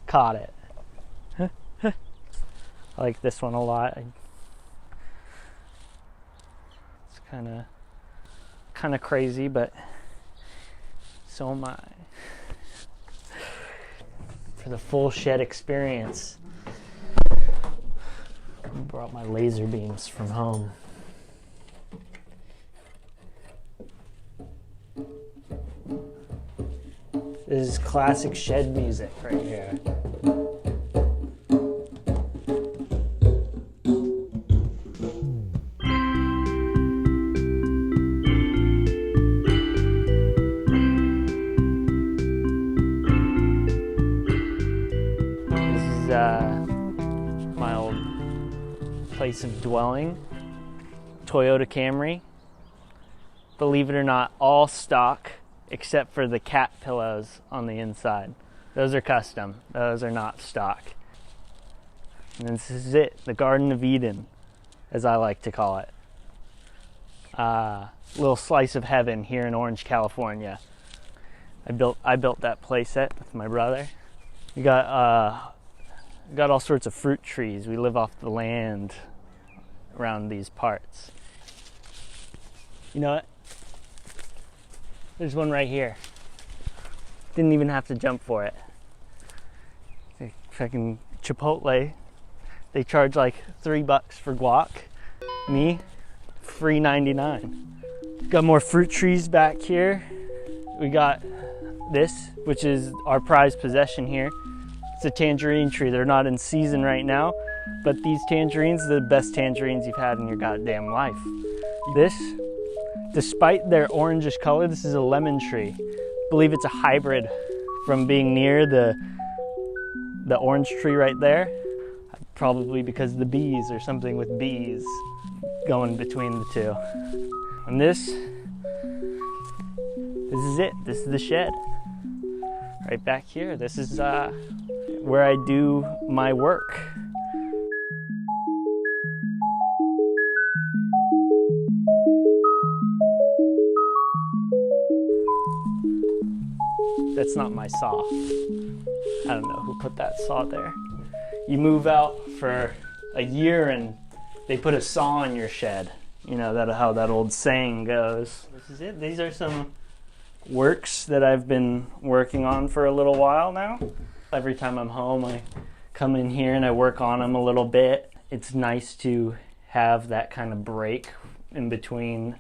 Caught it. I like this one a lot. It's kind of crazy, but so am I. For the full shed experience, I brought my laser beams from home. This is classic shed music right here. My old place of dwelling, Toyota Camry. Believe it or not, all stock except for the cat pillows on the inside. Those are custom. Those are not stock. And this is it, the Garden of Eden, as I like to call it. Little slice of heaven here in Orange, California. I built that playset with my brother. We got all sorts of fruit trees. We live off the land around these parts. You know what? There's one right here. Didn't even have to jump for it. Fucking Chipotle. They charge like $3 for guac. Me, free 99. Got more fruit trees back here. We got this, which is our prized possession here. It's a tangerine tree. They're not in season right now, but these tangerines are the best tangerines you've had in your goddamn life. This, despite their orangish color, this is a lemon tree. I believe it's a hybrid from being near the orange tree right there. Probably because of the bees or something with bees going between the two. And this is it. This is the shed. Right back here. This is where I do my work. That's not my saw. I don't know who put that saw there. You move out for a year and they put a saw in your shed. You know how that old saying goes. This is it. These are some works that I've been working on for a little while now. Every time I'm home, I come in here and I work on them a little bit. It's nice to have that kind of break in between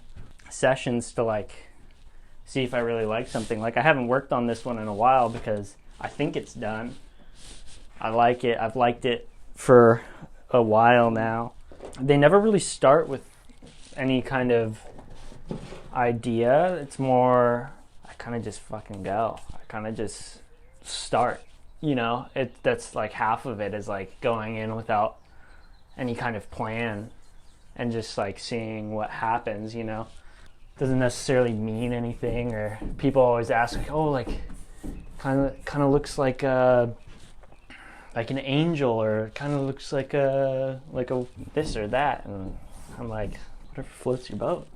sessions to like see if I really like something. Like I haven't worked on this one in a while because I think it's done. I like it. I've liked it for a while now. They never really start with any kind of idea. It's more, I kind of just fucking go. I kind of just start. You know, that's like half of it is like going in without any kind of plan and just like seeing what happens, you know. Doesn't necessarily mean anything, or people always ask like, oh, like kind of looks like an angel, or kind of looks like a this or that, and I'm like, whatever floats your boat,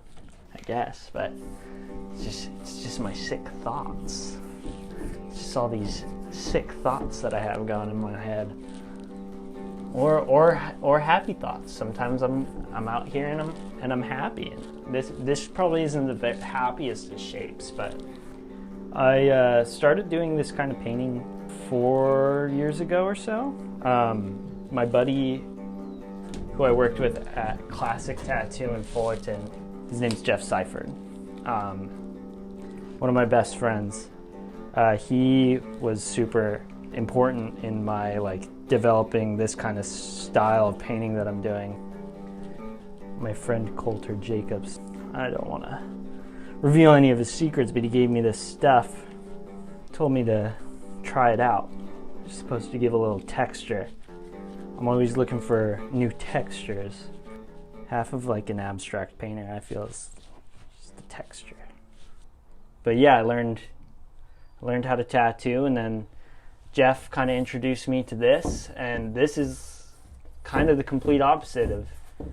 I guess. But it's just my sick thoughts. It's just all these sick thoughts that I have going in my head, or happy thoughts. Sometimes I'm out here and I'm happy. And this probably isn't the happiest of shapes, but I started doing this kind of painting 4 years ago or so. My buddy, who I worked with at Classic Tattoo in Fullerton, his name's Jeff Seifert. One of my best friends. He was super important in my like developing this kind of style of painting that I'm doing. My friend Coulter Jacobs. I don't want to reveal any of his secrets, but he gave me this stuff. Told me to try it out. It's supposed to give a little texture. I'm always looking for new textures. Half of like an abstract painter, I feel, is just the texture. But yeah, I learned how to tattoo, and then Jeff kind of introduced me to this, and this is kind of the complete opposite of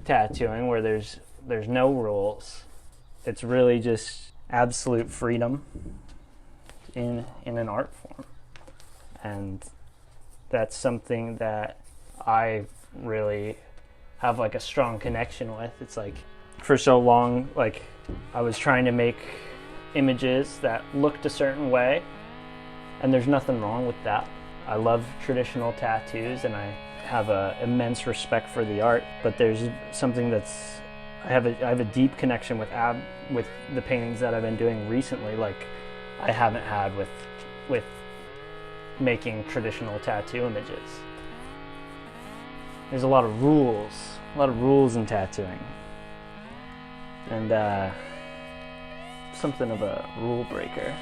tattooing, where there's no rules. It's really just absolute freedom in an art form. And that's something that I really have like a strong connection with. It's like for so long, like I was trying to make images that looked a certain way, and there's nothing wrong with that. I love traditional tattoos and I have an immense respect for the art, but there's something that's, I have a deep connection with the paintings that I've been doing recently, like I haven't had with making traditional tattoo images. There's a lot of rules in tattooing, and something of a rule breaker.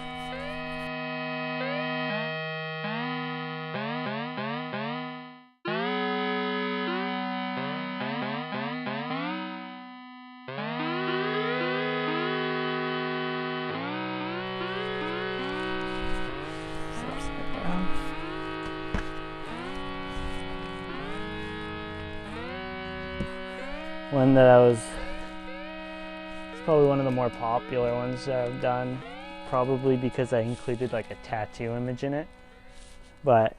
One that it's probably one of the more popular ones that I've done, probably because I included like a tattoo image in it, but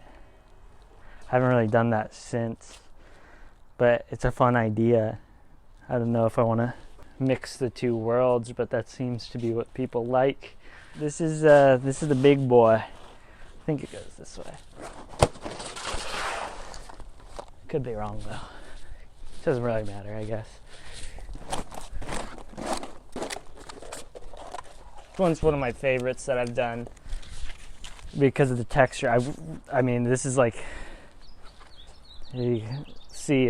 I haven't really done that since. But it's a fun idea. I don't know if I want to mix the two worlds, but that seems to be what people like. This is the big boy. I think it goes this way. Could be wrong though. Doesn't really matter, I guess. This one's one of my favorites that I've done because of the texture. I mean, this is like, you see,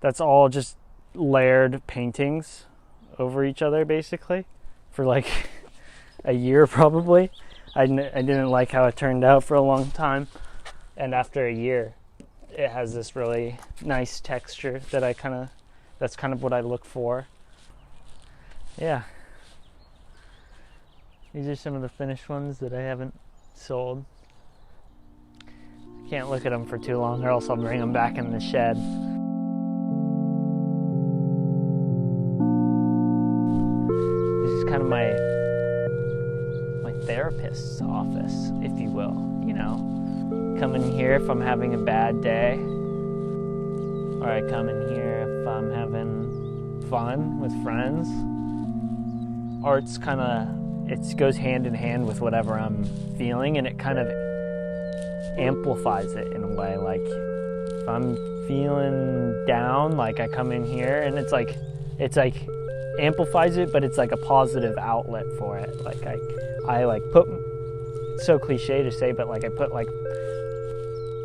that's all just layered paintings over each other basically for like a year probably. I didn't like how it turned out for a long time, and after a year it has this really nice texture that that's kind of what I look for. Yeah. These are some of the finished ones that I haven't sold. Can't look at them for too long or else I'll bring them back in the shed. This is kind of my therapist's office, if you will, you know? Come in here if I'm having a bad day, or I come in here if I'm having fun with friends. Art's kind of, it goes hand in hand with whatever I'm feeling, and it kind of amplifies it in a way. Like if I'm feeling down, like I come in here and it's like amplifies it, but it's like a positive outlet for it. Like I like put, it's so cliche to say, but like I put like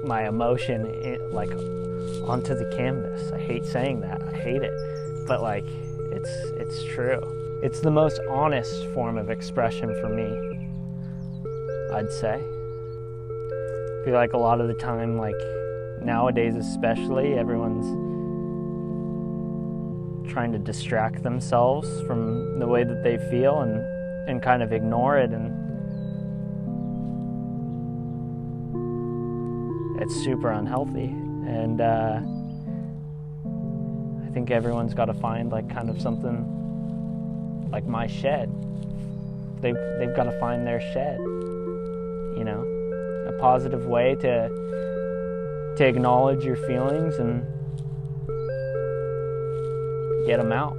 my emotion like onto the canvas. I hate saying that. I hate it. But like it's true. It's the most honest form of expression for me, I'd say. I feel like a lot of the time, like nowadays especially, everyone's trying to distract themselves from the way that they feel and kind of ignore it, and it's super unhealthy. And I think everyone's got to find like kind of something like my shed. They've got to find their shed, you know, a positive way to acknowledge your feelings and get them out.